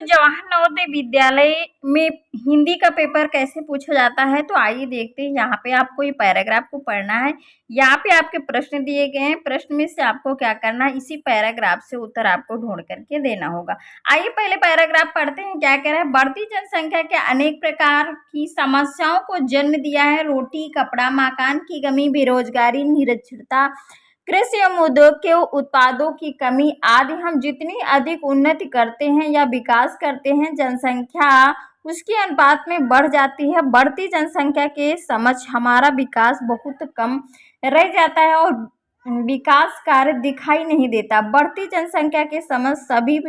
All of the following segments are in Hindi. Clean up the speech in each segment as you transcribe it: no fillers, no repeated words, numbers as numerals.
जवाहर नवोदय विद्यालय में हिंदी का पेपर कैसे पूछा जाता है, तो आइए देखते हैं। यहाँ पे आपको ये पैराग्राफ को पढ़ना है। यहाँ पे आपके प्रश्न दिए गए हैं। प्रश्न में से आपको क्या करना है, इसी पैराग्राफ से उत्तर आपको ढूंढ करके देना होगा। आइए पहले पैराग्राफ पढ़ते हैं। क्या कह रहा है, बढ़ती जनसंख्या के अनेक प्रकार की समस्याओं को जन्म दिया है। रोटी, कपड़ा, मकान की कमी, बेरोजगारी, निरक्षरता, कृषि एवं उद्योग के उत्पादों की कमी आदि। हम जितनी अधिक उन्नति करते हैं या विकास करते हैं, जनसंख्या उसके अनुपात में बढ़ जाती है। बढ़ती जनसंख्या के समक्ष हमारा विकास बहुत कम रह जाता है और विकास कार्य दिखाई नहीं देता। बढ़ती जनसंख्या के समक्ष सभी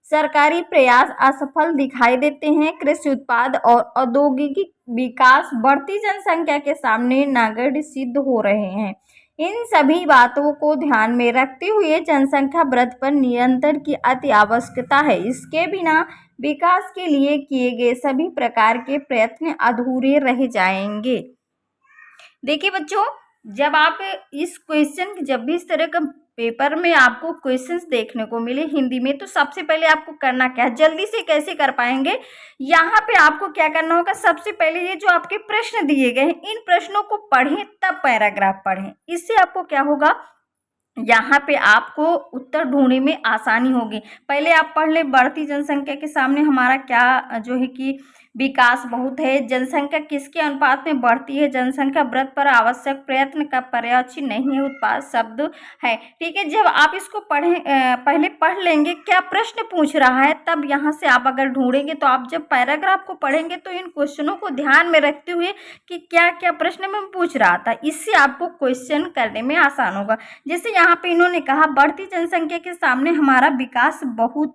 सरकारी प्रयास असफल दिखाई देते हैं। कृषि उत्पाद और औद्योगिक विकास बढ़ती जनसंख्या के सामने नगण्य सिद्ध हो रहे हैं। इन सभी बातों को ध्यान में रखते हुए जनसंख्या वृद्धि पर नियंत्रण की अति आवश्यकता है। इसके बिना विकास के लिए किए गए सभी प्रकार के प्रयत्न अधूरे रह जाएंगे। देखिए बच्चों, जब आप इस क्वेश्चन जब भी इस तरह का पेपर में आपको क्वेश्चंस देखने को मिले हिंदी में, तो सबसे पहले आपको करना क्या है, जल्दी से कैसे कर पाएंगे। यहाँ पे आपको क्या करना होगा, सबसे पहले ये जो आपके प्रश्न दिए गए हैं, इन प्रश्नों को पढ़ें तब पैराग्राफ पढ़ें। इससे आपको क्या होगा, यहाँ पे आपको उत्तर ढूंढने में आसानी होगी। पहले आप पढ़ ले, बढ़ती जनसंख्या के सामने हमारा क्या जो है कि विकास बहुत है। जनसंख्या किसके अनुपात में बढ़ती है, जनसंख्या वृद्धि पर आवश्यक प्रयत्न का पर्यायवाची नहीं है, उत्पाद शब्द है। ठीक है, जब आप इसको पढ़ें पहले पढ़ लेंगे क्या प्रश्न पूछ रहा है, तब यहाँ से आप अगर ढूंढेंगे तो आप जब पैराग्राफ को पढ़ेंगे तो इन क्वेश्चनों को ध्यान में रखते हुए कि क्या क्या प्रश्न में पूछ रहा था, इससे आपको क्वेश्चन करने में आसान होगा। जैसे यहाँ पे इन्होंने कहा, बढ़ती जनसंख्या के सामने हमारा विकास बहुत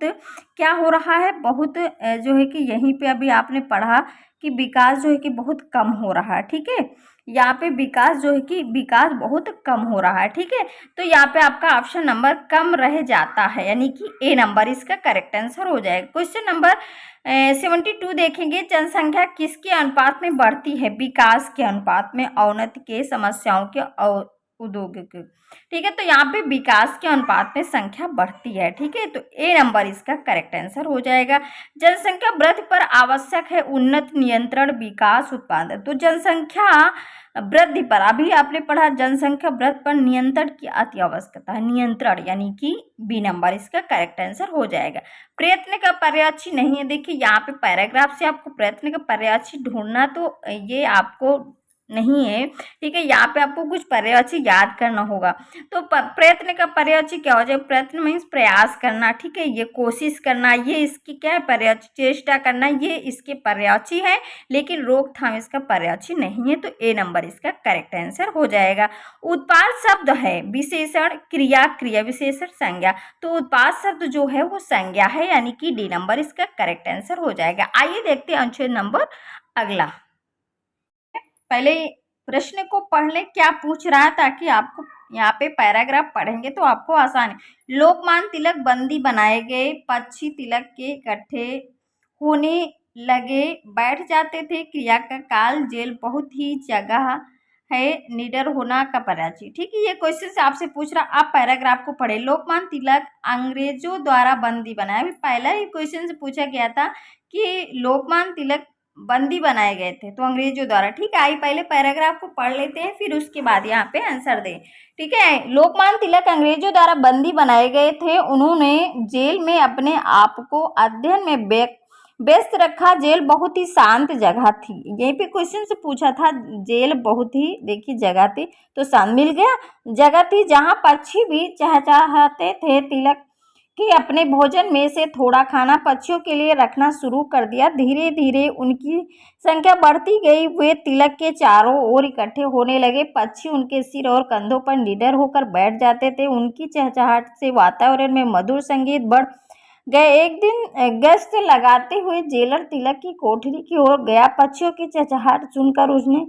क्या हो रहा है, बहुत जो है कि यहीं पे अभी आपने पढ़ा कि विकास जो है कि बहुत कम हो रहा है। ठीक है, यहाँ पे विकास जो है कि विकास बहुत कम हो रहा है। ठीक है, तो यहाँ पे आपका ऑप्शन नंबर कम रह जाता है, यानी कि ए नंबर इसका करेक्ट आंसर हो जाएगा। क्वेश्चन नंबर 72 देखेंगे, जनसंख्या किसके अनुपात में बढ़ती है, विकास के अनुपात में, अवनति के, समस्याओं के, औद्योगिक। ठीक है, तो यहाँ पे विकास के अनुपात में संख्या बढ़ती है। ठीक है, तो ए नंबर इसका करेक्ट आंसर हो जाएगा। जनसंख्या वृद्धि पर आवश्यक है उन्नत, नियंत्रण, विकास, उत्पादन। तो जनसंख्या वृद्धि पर अभी आपने पढ़ा, जनसंख्या वृद्धि पर नियंत्रण की अति आवश्यकता है, नियंत्रण यानी कि बी नंबर इसका करेक्ट आंसर हो जाएगा। प्रयत्न का पर्यायवाची नहीं है। देखिए यहाँ पे पैराग्राफ से आपको प्रयत्न का पर्यायवाची ढूंढना तो ये आपको नहीं है। ठीक है, यहाँ पे आपको कुछ पर्यायवाची याद करना होगा। तो प्रयत्न का पर्यायवाची क्या हो जाए, प्रयत्न मीन्स प्रयास करना। ठीक है, ये कोशिश करना, ये इसकी क्या है पर्यायवाची, चेष्टा करना, ये इसके पर्यायवाची है, लेकिन रोकथाम इसका पर्यायवाची नहीं है। तो ए नंबर इसका करेक्ट आंसर हो जाएगा। उत्पाद शब्द है विशेषण, क्रिया, क्रिया विशेषण, संज्ञा। तो उत्पाद शब्द जो है वो संज्ञा है, यानी कि डी नंबर इसका करेक्ट आंसर हो जाएगा। आइए देखते हैं अनुच्छेद नंबर अगला। पहले प्रश्न को पढ़ लें क्या पूछ रहा है, ताकि आपको यहाँ पे पैराग्राफ पढ़ेंगे तो आपको आसान है। लोकमान्य तिलक बंदी बनाए गए, पक्षी तिलक के इकट्ठे होने लगे, बैठ जाते थे, क्रिया का काल, जेल बहुत ही जगह है, निडर होना का पर्यायवाची। ठीक है, ये क्वेश्चन से आपसे पूछ रहा, आप पैराग्राफ को पढ़े। लोकमान्य तिलक अंग्रेजों द्वारा बंदी बनाया, अभी पहला ही क्वेश्चन से पूछा गया था कि लोकमान्य तिलक बंदी बनाए गए थे तो अंग्रेजों द्वारा। ठीक है, आइए पहले पैराग्राफ को पढ़ लेते हैं, फिर उसके बाद यहाँ पे आंसर दें। ठीक है, लोकमान्य तिलक अंग्रेजों द्वारा बंदी बनाए गए थे। उन्होंने जेल में अपने आप को अध्ययन में व्यस्त रखा। जेल बहुत ही शांत जगह थी, यहीं पे क्वेश्चन से पूछा था। जेल बहुत ही देखिए जगह थी, तो शांत मिल गया, जगह थी जहाँ पक्षी भी चहचहाते थे। तिलक कि अपने भोजन में से थोड़ा खाना पक्षियों के लिए रखना शुरू कर दिया। धीरे धीरे उनकी संख्या बढ़ती गई। वे तिलक के चारों ओर इकट्ठे होने लगे। पक्षी उनके सिर और कंधों पर निडर होकर बैठ जाते थे। उनकी चहचहाट से वातावरण में मधुर संगीत बढ़ गए। एक दिन गश्त लगाते हुए जेलर तिलक की कोठरी की ओर गया। पक्षियों की चहचहाट सुनकर उसने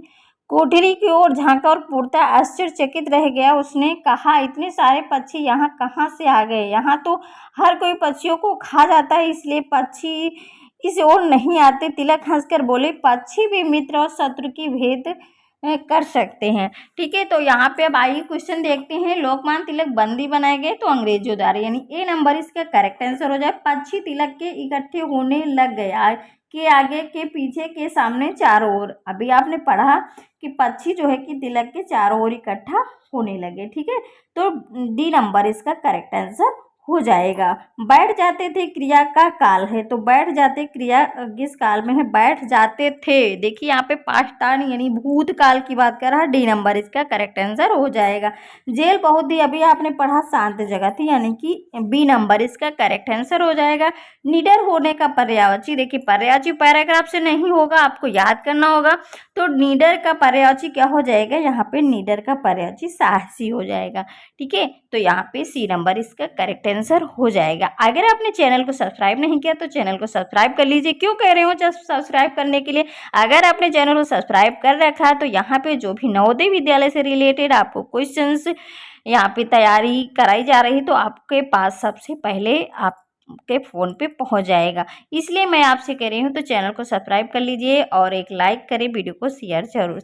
कोठरी की ओर झांका और पूर्णतः आश्चर्यचकित रह गया। उसने कहा, इतने सारे पक्षी यहाँ कहाँ से आ गए? यहाँ तो हर कोई पक्षियों को खा जाता है, इसलिए पक्षी इस ओर नहीं आते। तिलक हंसकर बोले, पक्षी भी मित्र और शत्रु की भेद कर सकते हैं। ठीक है, तो यहाँ पे अब आइए क्वेश्चन देखते हैं। लोकमान्य तिलक बंदी बनाए गए तो अंग्रेजों द्वारा, यानी ए नंबर इसका करेक्ट आंसर हो जाए। पक्षी तिलक के इकट्ठे होने लग गए, के आगे के पीछे के सामने चारों ओर। अभी आपने पढ़ा कि पक्षी जो है कि तिलक के चारों ओर इकट्ठा होने लगे। ठीक है, तो डी नंबर इसका करेक्ट आंसर हो जाएगा। बैठ जाते थे क्रिया का काल है, तो बैठ जाते क्रिया किस काल में है? बैठ जाते थे। देखिए यहाँ पे पास्ट टाइम यानी भूतकाल की बात कर रहा है। डी नंबर इसका करेक्ट आंसर हो जाएगा। जेल बहुत ही अभी आपने पढ़ा शांत जगह थी, यानी कि बी नंबर इसका करेक्ट आंसर हो जाएगा। निडर होने का पर्यायवाची, देखिए पर्यायवाची पैराग्राफ से नहीं होगा, आपको याद करना होगा। तो निडर का पर्यायवाची क्या हो जाएगा? यहाँ पे निडर का पर्यायवाची साहसी हो जाएगा। ठीक है, तो यहाँ पे सी नंबर इसका करेक्ट आंसर हो जाएगा। अगर आपने चैनल को सब्सक्राइब नहीं किया तो चैनल को सब्सक्राइब कर लीजिए। क्यों कह रहे हो जस्ट सब्सक्राइब करने के लिए? अगर आपने चैनल को सब्सक्राइब कर रखा है तो यहाँ पे जो भी नवोदय विद्यालय से रिलेटेड आपको क्वेश्चंस यहाँ पे तैयारी कराई जा रही तो आपके पास सबसे पहले आपके फ़ोन पे पहुँच जाएगा। इसलिए मैं आपसे कह रही हूँ तो चैनल को सब्सक्राइब कर लीजिए और एक लाइक करें, वीडियो को शेयर जरूर।